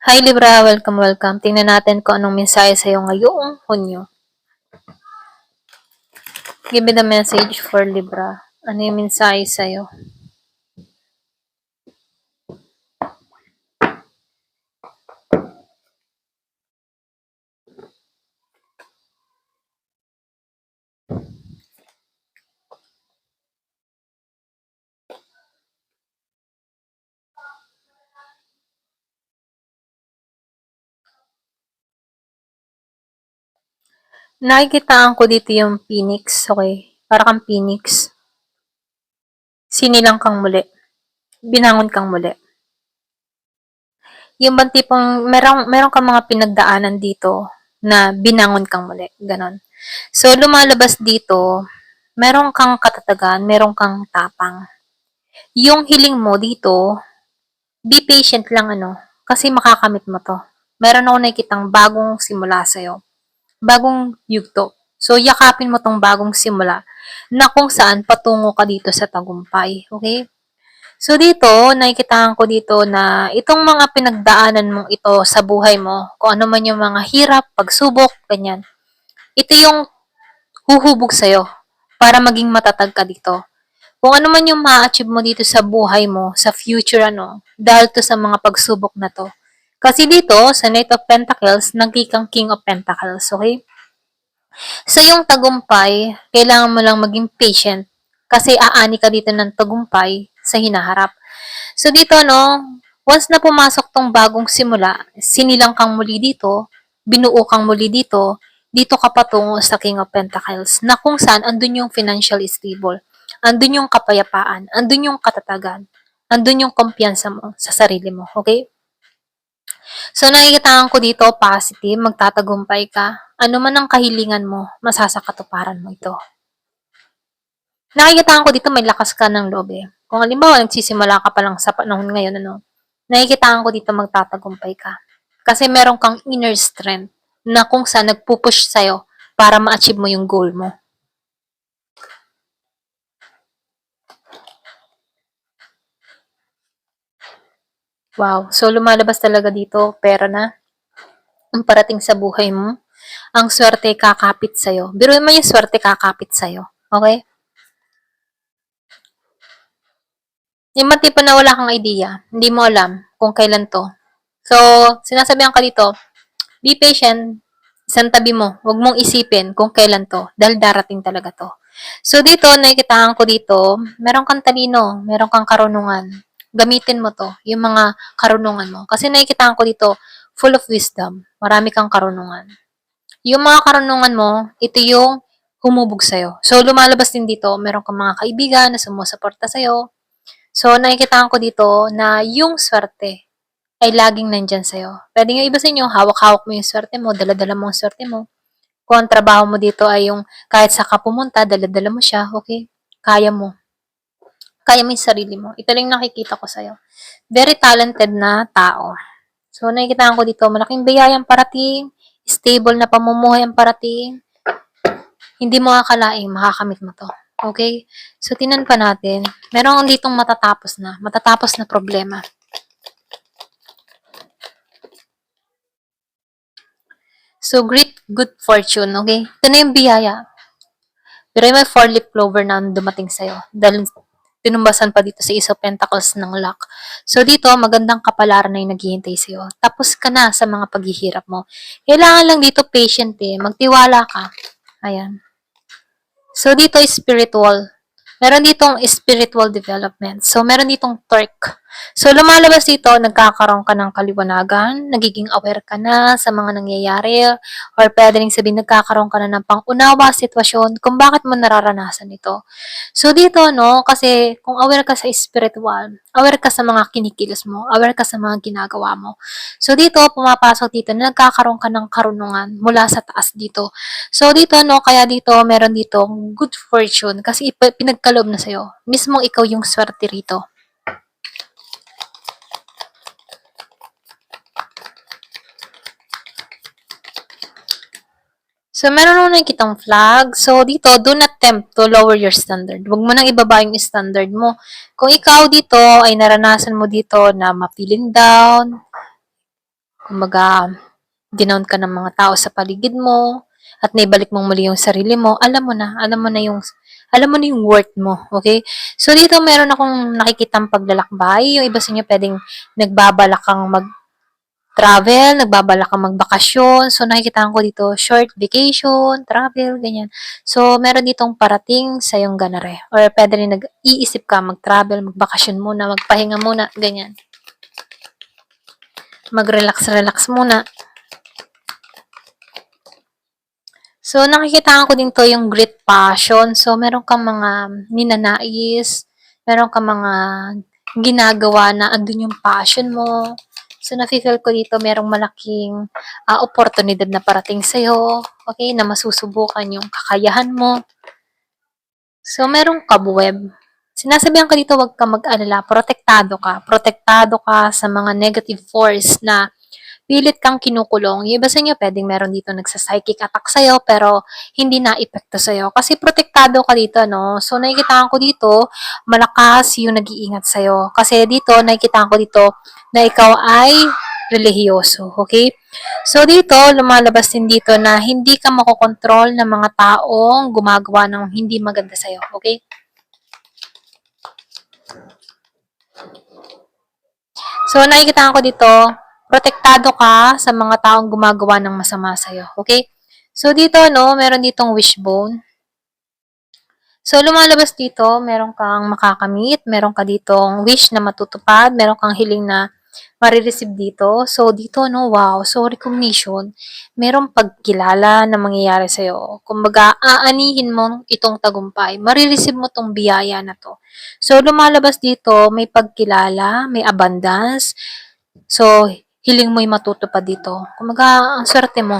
Hi Libra, welcome. Tingnan natin kung anong mensahe sa'yo ngayong Hunyo. Give me the message for Libra. Ano yung mensahe sa'yo? Nakikitaan ko dito yung phoenix, okay? Para kang phoenix. Sinilang kang muli. Binangon kang muli. Yung bang tipong merong kang mga pinagdaanan dito na binangon kang muli. Ganon. So, lumalabas dito, meron kang katatagan, meron kang tapang. Yung hiling mo dito, be patient lang kasi makakamit mo to. Meron ako nakikitang bagong simula sa'yo. Bagong yugto. So, yakapin mo tong bagong simula na kung saan patungo ka dito sa tagumpay. Okay? So, dito, nakikitaan ko dito na itong mga pinagdaanan mong ito sa buhay mo, kung ano man yung mga hirap, pagsubok, ganyan, ito yung huhubog sa'yo para maging matatag ka dito. Kung ano man yung ma-achieve mo dito sa buhay mo, sa future dahil to sa mga pagsubok na to. Kasi dito, sa Knight of Pentacles, nagkikang King of Pentacles, okay? So, yung tagumpay, kailangan mo lang maging patient kasi aani ka dito ng tagumpay sa hinaharap. So, dito, once na pumasok tong bagong simula, sinilang kang muli dito, binuo kang muli dito ka patungo sa King of Pentacles na kung saan andun yung financial stable, andun yung kapayapaan, andun yung katatagan, andun yung kumpiyansa mo sa sarili mo, okay? So, nakikitaan ko dito, positive, magtatagumpay ka. Ano man ang kahilingan mo, masasakatuparan mo ito. Nakikitaan ko dito, may lakas ka ng loob eh. Kung halimbawa, nagsisimula ka pa lang sa panahon ngayon, nakikitaan ko dito, magtatagumpay ka. Kasi meron kang inner strength na kung saan nagpupush sa'yo para ma-achieve mo yung goal mo. Wow. So, lumalabas talaga dito, pera na ang parating sa buhay mo. Ang swerte kakapit sa'yo. Biruin mo yung swerte kakapit sa'yo. Okay? Yung mga tipo na wala kang idea, hindi mo alam kung kailan to. So, sinasabihan ka dito, be patient, isang tabi mo, huwag mong isipin kung kailan to, dahil darating talaga to. So, dito, nakikitaan ko dito, meron kang talino, meron kang karunungan. Gamitin mo to, yung mga karunungan mo. Kasi nakikitaan ko dito, full of wisdom, marami kang karunungan. Yung mga karunungan mo, ito yung humubog sa'yo. So, lumalabas din dito, meron kang mga kaibigan na sumusuporta sa'yo. So, nakikitaan ko dito na yung swerte ay laging nandyan sa'yo. Pwede nga iba sa inyo, hawak-hawak mo yung swerte mo, dala-dala mo yung swerte mo. Kung ang trabaho mo dito ay yung kahit sa ka pumunta, dala-dala mo siya, okay? Kaya mo. Kaya mo yung sarili mo. Ito lang nakikita ko sa'yo. Very talented na tao. So, nakikitaan ko dito, malaking biyayang parating, stable na pamumuhay ang parating, hindi mo akalaing makakamit mo to. Okay? So, tinan pa natin. Meron ditong matatapos na problema. So, great good fortune, okay? Ito na yung biyaya. Pero may 4-leaf clover na dumating sa'yo. Dahil tinumbasan pa dito sa Ace of Pentacles ng luck. So, dito, magandang kapalaran na yung naghihintay sa'yo. Tapos ka na sa mga paghihirap mo. Kailangan lang dito patient eh. Magtiwala ka. Ayan. So, dito spiritual. Meron ditong spiritual development. So, meron ditong torque. So, lumalabas dito, nagkakaroon ka ng kaliwanagan, nagiging aware ka na sa mga nangyayari, or pwede rin sabihin, nagkakaroon ka na ng pang-unawa sitwasyon kung bakit mo nararanasan ito. So, dito, kasi kung aware ka sa spiritual, aware ka sa mga kinikilos mo, aware ka sa mga ginagawa mo. So, dito, pumapasok dito, na nagkakaroon ka ng karunungan mula sa taas dito. So, dito, kaya dito, meron dito good fortune kasi pinagkaloob na sa'yo. Mismong ikaw yung swerte rito. So, meron nung nakikitang flag. So, dito, do not attempt to lower your standard. Huwag mo nang ibaba yung standard mo. Kung ikaw dito ay naranasan mo dito na ma-feeling down, kumbaga, dinown ka ng mga tao sa paligid mo, at naibalik mong muli yung sarili mo, alam mo na yung worth mo, okay? So, dito meron akong nakikitang paglalakbay. Yung iba sa inyo pwedeng nagbabalak kang travel, nagbabalak kang magbakasyon. So, nakikita ko dito, short vacation, travel, ganyan. So, meron ditong parating sa yung ganare. Or pwede rin nag-iisip ka mag-travel, magbakasyon muna, magpahinga muna, ganyan. Mag-relax-relax muna. So, nakikita ko din to yung great passion. So, meron kang mga ninanais, meron kang mga ginagawa na andun yung passion mo. So, nafe-feel ko dito merong malaking oportunidad na parating sa'yo, okay, na masusubukan yung kakayahan mo. So, merong cobweb. Sinasabihan ka dito, huwag ka mag-alala, protektado ka sa mga negative force na pilit kang kinukulong. Yung iba sa inyo, pwedeng meron dito nagsa-psychic attack sa'yo, pero hindi na-epekto sa'yo. Kasi protektado ka dito, no? So, nakikita ko dito, malakas yung nag-iingat sa'yo. Kasi dito, nakikita ko dito, na ikaw ay relihiyoso. Okay? So, dito, lumalabas din dito na hindi ka makokontrol ng mga taong gumagawa ng hindi maganda sa'yo. Okay? So, nakikita ko dito, protektado ka sa mga taong gumagawa ng masama sa'yo. Okay? So, dito, no, meron ditong wishbone. So, lumalabas dito, meron kang makakamit, meron ka ditong wish na matutupad, meron kang hiling na marireceive dito. So, dito, no, wow. So, recognition, merong pagkilala na mangyayari sa'yo. Kumbaga, aanihin mo itong tagumpay. Marireceive mo tong biyaya na to. So, lumalabas dito, may pagkilala, may abundance. So, hiling mo'y matutupad dito. Kumbaga, ang swerte mo.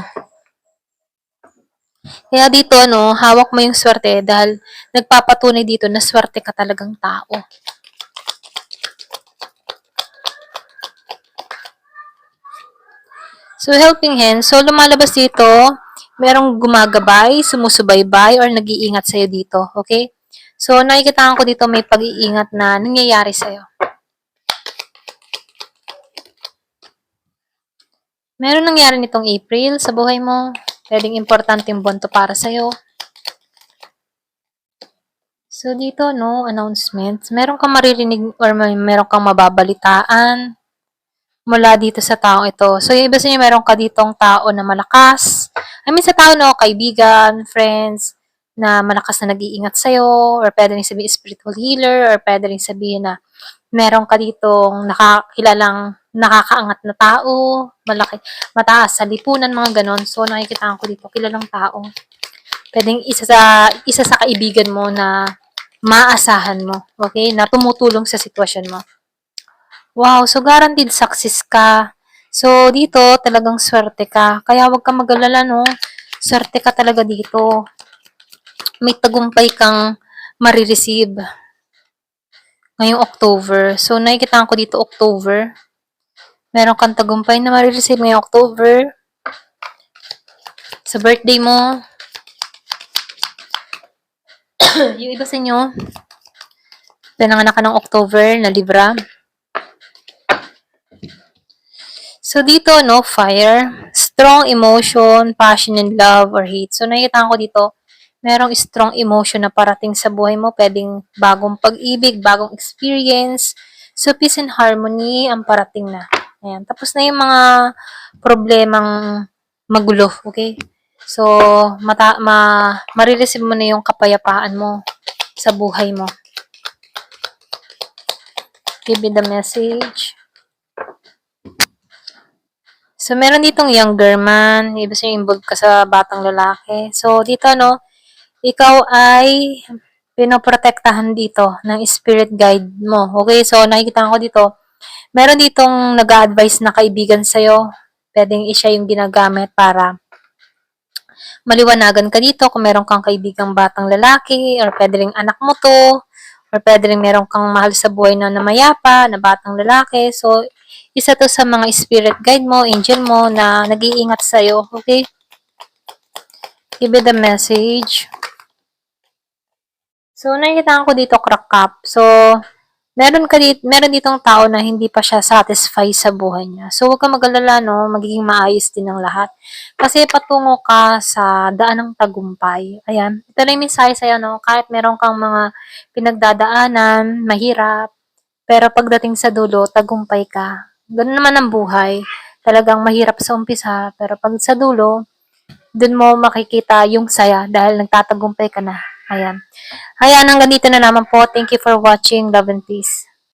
Kaya dito, no, hawak mo yung swerte dahil nagpapatunay dito na swerte ka talagang tao. So, helping hand. So, lumalabas dito, merong gumagabay, sumusubaybay, or nag-iingat sa'yo dito. Okay? So, nakikita ko dito may pag-iingat na nangyayari sa'yo. Meron nangyari nitong April sa buhay mo. Pwedeng importante yung buwan to para sa'yo. So, dito, no, announcements. Meron kang maririnig or meron kang mababalitaan mula dito sa taong ito. So, yung iba sa inyo, meron ka ditong tao na malakas. I mean, sa tao, no, kaibigan, friends, na malakas na nag-iingat sa'yo, or pwede rin sabihin spiritual healer, or pwede rin sabihin na meron ka ditong kilalang nakakaangat na tao, mataas sa lipunan, mga ganon. So, nakikita ko dito, kilalang tao. Pwedeng isa sa kaibigan mo na maasahan mo, okay, na tumutulong sa sitwasyon mo. Wow, so guaranteed success ka. So, dito, talagang swerte ka. Kaya huwag kang mag-alala, no? Swerte ka talaga dito. May tagumpay kang marireceive ngayong October. So, nakikita ko dito October. Meron kang tagumpay na marireceive ngayong October. Sa birthday mo. Yung iba sa inyo, pinanganak ka ng October na Libra. So, dito, no, fire, strong emotion, passion and love or hate. So, nakikita ko dito, merong strong emotion na parating sa buhay mo. Pwedeng bagong pag-ibig, bagong experience. So, peace and harmony ang parating na. Ayan. Tapos na yung mga problemang magulo, okay? So, marireceive mo na yung kapayapaan mo sa buhay mo. Give me the message. So, meron ditong younger man. Ibig sabihin, involved ka sa batang lalaki. So, dito, no, ikaw ay pinoprotektahan dito ng spirit guide mo. Okay? So, nakikita ko dito, meron ditong nag-a-advise na kaibigan sa'yo. Pwedeng siya yung ginagamit para maliwanagan ka dito kung meron kang kaibigang batang lalaki or pwede rin anak mo to or pwede rin meron kang mahal sa buhay na namayapa na batang lalaki. So, isa to sa mga spirit guide mo, angel mo na nag-iingat sa'yo. Okay? Give it the message. So, nakikita ko dito crack cup. So, meron ditong tao na hindi pa siya satisfied sa buhay niya. So, huwag kang mag-alala, no? Magiging maayos din ang lahat. Kasi patungo ka sa daan ng tagumpay. Ayan. Ito na yung mensahe sa'yo, no? Kahit meron kang mga pinagdadaanan, mahirap, pero pagdating sa dulo, tagumpay ka. Ganun naman ang buhay. Talagang mahirap sa umpisa, pero pag sa dulo, dun mo makikita yung saya dahil nagtatagumpay ka na. Ayan. Ayan, hanggang dito na naman po. Thank you for watching. Love and peace.